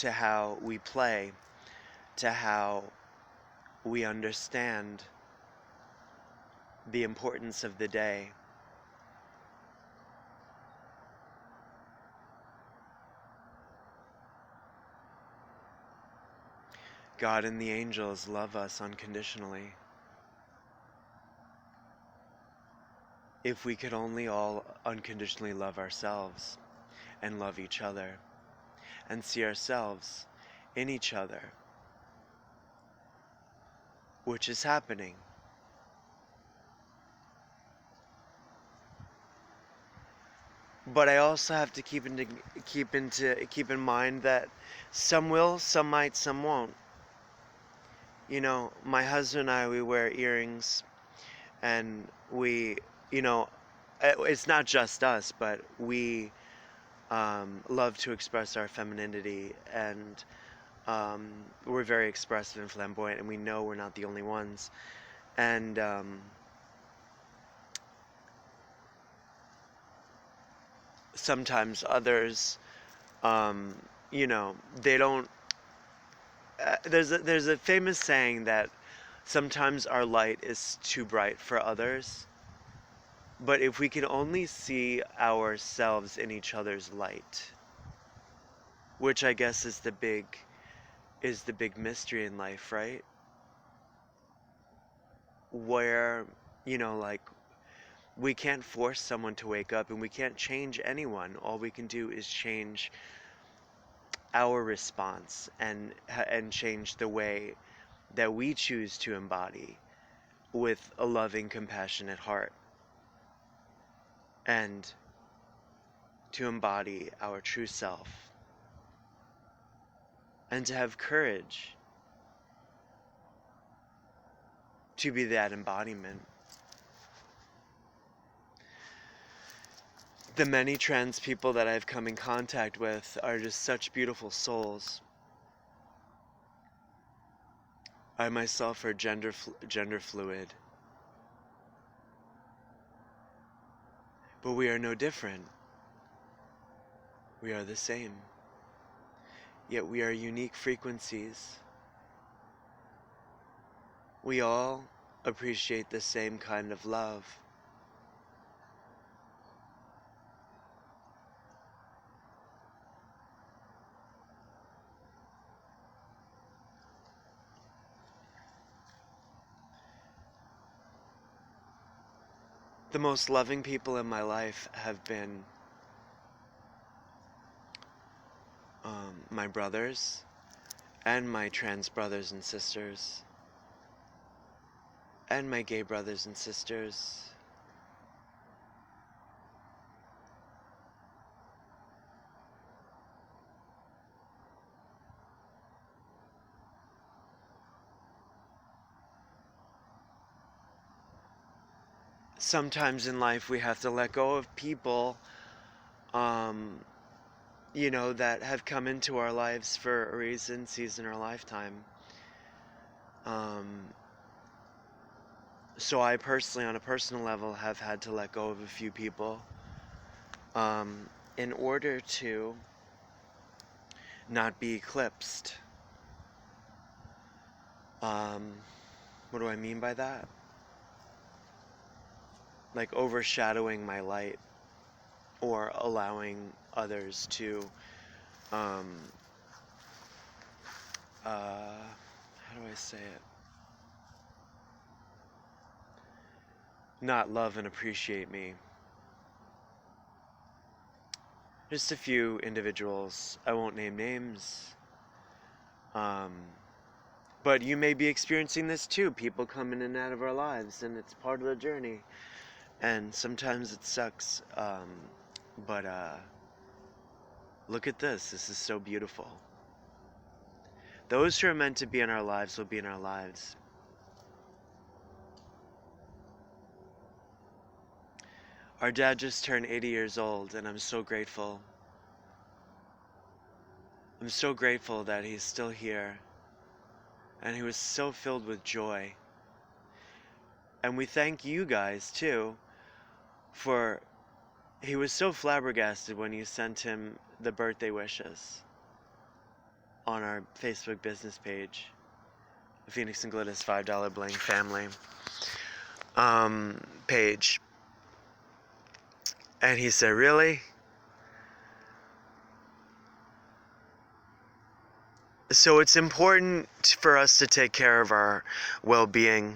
to how we play, to how we understand the importance of the day. God and the angels love us unconditionally. If we could only all unconditionally love ourselves and love each other and see ourselves in each other, which is happening. But I also have to keep in mind that some will, some might, some won't. You know, my husband and I, we wear earrings, and we, you know, it's not just us, but we love to express our femininity, and we're very expressive and flamboyant, and we know we're not the only ones. And sometimes others, you know, they don't. There's a famous saying that sometimes our light is too bright for others, but if we can only see ourselves in each other's light, which I guess is the big mystery in life, right? Where, you know, like, we can't force someone to wake up, and we can't change anyone. All we can do is change our response, and change the way that we choose to embody with a loving, compassionate heart, and to embody our true self, and to have courage to be that embodiment. The many trans people that I've come in contact with are just such beautiful souls. I myself are gender fluid, but we are no different. We are the same. Yet we are unique frequencies. We all appreciate the same kind of love. The most loving people in my life have been my brothers and my trans brothers and sisters and my gay brothers and sisters. Sometimes in life we have to let go of people, you know, that have come into our lives for a reason, season, or lifetime. So I personally, on a personal level, have had to let go of a few people in order to not be eclipsed. What do I mean by that? Like overshadowing my light, or allowing others to, how do I say it? Not love and appreciate me. Just a few individuals. I won't name names. But you may be experiencing this too. People come in and out of our lives, and it's part of the journey. And sometimes it sucks. But look at this. This is so beautiful. Those who are meant to be in our lives will be in our lives. Our dad just turned 80 years old, and I'm so grateful. I'm so grateful that he's still here. And he was so filled with joy. And we thank you guys, too, for... He was so flabbergasted when you sent him the birthday wishes. on our Facebook business page, the Phoenix and Glynis $5 Bling family page. And he said, really? So it's important for us to take care of our well-being.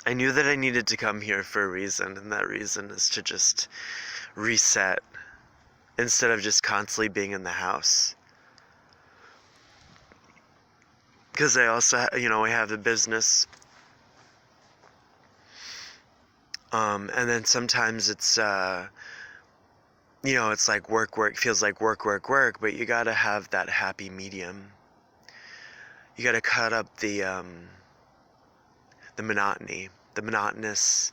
I knew that I needed to come here for a reason, and that reason is to just reset instead of just constantly being in the house. Because I also, we have the business. And then sometimes it's, it's like work, feels like work, but you gotta have that happy medium. You gotta cut up the monotony, the monotonous,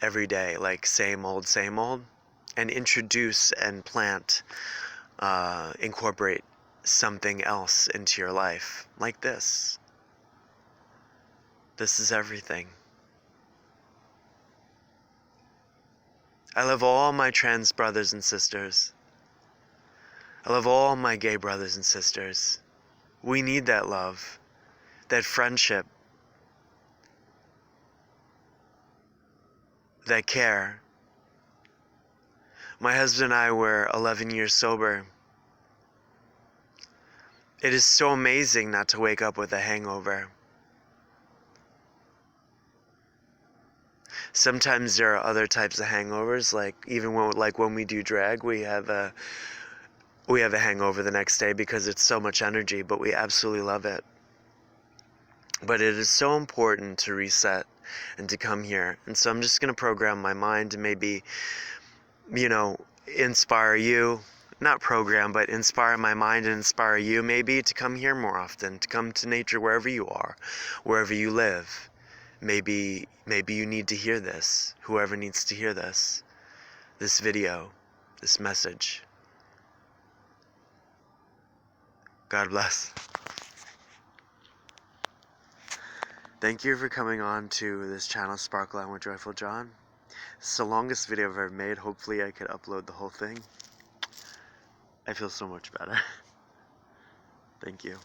every day, like same old, and introduce and plant, incorporate something else into your life, like this. This is everything. I love all my trans brothers and sisters. I love all my gay brothers and sisters. We need that love, that friendship, that care. My husband and I were 11 years sober. It is so amazing not to wake up with a hangover. Sometimes there are other types of hangovers, like even when we do drag, we have a hangover the next day because it's so much energy, but we absolutely love it. But it is so important to reset and to come here. And so I'm just going to program my mind to maybe, inspire you. Not program, but inspire my mind and inspire you maybe to come here more often, to come to nature wherever you are, wherever you live. Maybe you need to hear this. Whoever needs to hear this video, this message. God bless. Thank you for coming on to this channel, Sparkle On with Joyful John. It's the longest video I've ever made. Hopefully I could upload the whole thing. I feel so much better. Thank you.